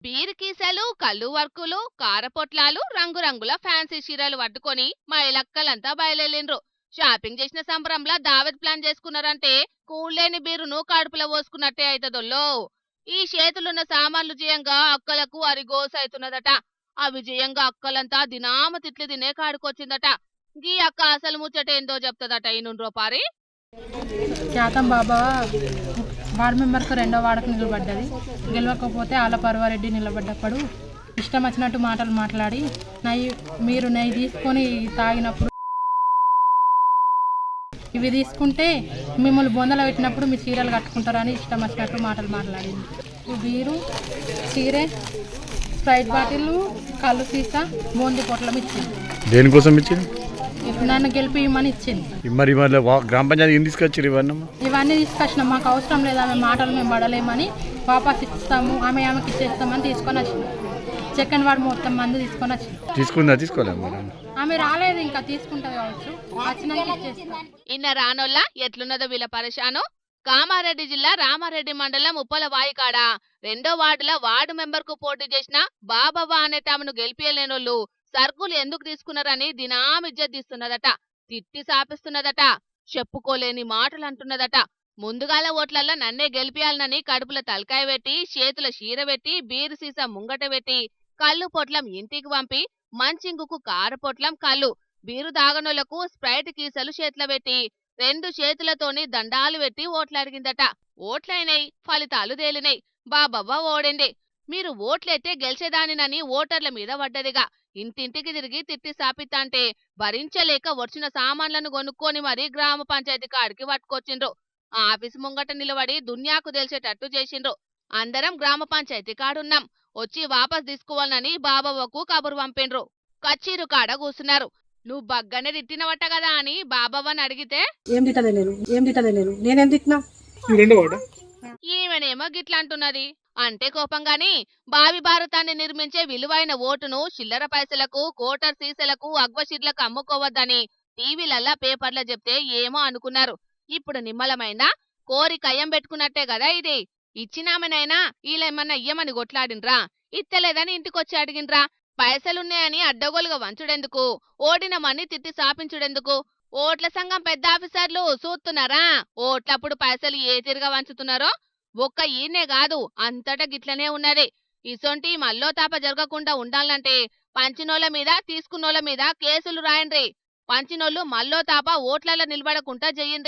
Beer కీసలు, కళ్ళు వర్కులు, కారపొట్లాలు, రంగురంగుల ఫ్యాన్సీ చీరలు పట్టుకొని మైలక్కలంతా బయలుదేరిండ్రు. షాపింగ్ చేసిన సంబరంలా దావత్ ప్లాన్ చేసుకున్నారంటే కూలేని బీరును కడుపులో పోసుకున్నట్టే అయితదొల్లో. ఈ చేతులున్న సామాన్లు జయంగా అక్కలకు అరిగోస అవుతున్నదట. ఆ విజయంగా అక్కలంతా దినామ తిట్లు తినే కాడుకొచ్చిందట. గీ అక్క అసలు ముచ్చటేందో చెప్తదట ఈనుండ్రో పారి. శాతం బాబా వార్డు మెంబర్కు రెండో వార్డుకు నిలబడ్డది. గెలవకపోతే ఆల పర్వారెడ్డి నిలబడ్డప్పుడు ఇష్టం వచ్చినట్టు మాటలు మాట్లాడి మీరు నెయ్యి తీసుకొని తాగినప్పుడు ఇవి తీసుకుంటే మిమ్మల్ని బొందలు పెట్టినప్పుడు మీ చీరలు కట్టుకుంటారని ఇష్టం వచ్చినట్టు మాటలు మాట్లాడింది. వీరు చీరే, స్ప్రైట్ బాటిల్, కళ్ళు సీసా, బూందీ పొట్లం ఇచ్చింది. దేనికోసం ఇచ్చింది? నన్ను గెలిపి ఇమ్మని ఇచ్చింది. మరి గ్రామ పంచాయతీ ఏం తీసుకొచ్చారు? ఇవన్నీ తీసుకొచ్చినాం. మాకు అవసరం లేదు, ఆమె మాటలు మేము పడలేమని వాపస్ ఇస్తాము, ఆమెకి ఇచ్చేస్తామని తీసుకొని వచ్చినాం. సెకండ్ వార్డు మొత్తం మంది తీసుకొని వచ్చినాం. తీసుకోలేదు ఆమె రాలేదు, ఇంకా తీసుకుంటా కావచ్చు, వచ్చినాక ఇచ్చేస్తాం. ఇన్న రానోళ్ళ ఎట్లున్నదో వీళ్ళ పరిశాను. కామారెడ్డి జిల్లా రామారెడ్డి మండలం ఉప్పలవాయికాడ రెండో వార్డుల వార్డు మెంబర్ కు పోటీ చేసిన బాబవ్వ అనే తామును గెలిపియలేనోళ్ళు సర్కులు ఎందుకు తీసుకున్నారని దినామిజ్జతీస్తున్నదట. తిట్టి సాపిస్తున్నదట. చెప్పుకోలేని మాటలు అంటున్నదట. ముందుగాల ఓట్లల్లా నన్నే గెలిపియాలనని కడుపుల తలకాయ పెట్టి, చేతుల చీర పెట్టి, బీరు సీసా ముంగట పెట్టి, కళ్ళు పొట్లం ఇంటికి పంపి, మంచింగుకు కారపొట్లం కళ్ళు, బీరు దాగనోళ్లకు స్ప్రైట్ కీసలు చేతుల పెట్టి, రెండు చేతులతోని దండాలు పెట్టి ఓట్లడిగిందట. ఓట్లయినాయి, ఫలితాలు తేలినాయి. బాబవ్వ ఓడింది. మీరు ఓట్లయితే గెలిచేదానినని ఓటర్ల మీద పడ్డదిగా. ఇంటింటికి తిరిగి తిట్టి సాపిత్తాంటే భరించలేక వచ్చిన సామాన్లను కొనుక్కొని మరీ గ్రామ పంచాయతీ కాడికి పట్టుకొచ్చిండ్రు. ఆఫీసు ముంగట నిలబడి దున్యాకు తెలిసేటట్టు చేసిండ్రు. అందరం గ్రామ పంచాయతీ కాడున్నాం, వచ్చి వాపస్ తీసుకోవాలని బాబవ్వకు కబురు పంపిండ్రు. కచ్చీరు కాడ కూసున్నారు. నువ్వు బగ్గనే తిట్టినవట కదా అని బాబవ్వని అడిగితే ఈమెనేమో గిట్లంటున్నది. అంటే కోపంగాని భావి భారతాన్ని నిర్మించే విలువైన ఓటును చిల్లర పైసలకు, కోటర్ సీసలకు, అగ్వషీట్లకు అమ్ముకోవద్దని టీవీలల్లా పేపర్ల చెప్తే ఏమో అనుకున్నారు. ఇప్పుడు నిమ్మలమైందా? కోరి కయ్యం పెట్టుకున్నట్టే కదా ఇది. ఇచ్చినామనైనా ఈలేమన్నా ఇయ్యమని కొట్లాడిండ్రా? ఇత్తలేదని ఇంటికొచ్చి అడిగిండ్రా? పైసలున్నాయని అడ్డగోలుగా వంచుడెందుకు? ఓడిన మన్ని తిట్టి సాపించుడెందుకు? ఓట్ల సంఘం పెద్ద ఆఫీసర్లు చూస్తున్నారా? ఓట్లప్పుడు పైసలు ఏ తిరిగా వంచుతున్నారో. ఒక్క ఈయనే కాదు, అంతటా గిట్లనే ఉన్నది. ఇసొంటి మల్లో తాప జరగకుండా ఉండాలంటే పంచినోళ్ల మీద, తీసుకున్నోళ్ల మీద కేసులు రాయండ్రి. పంచినోళ్లు మల్లో తాప ఓట్లల్ల నిలబడకుండా చెయ్యండ్రి.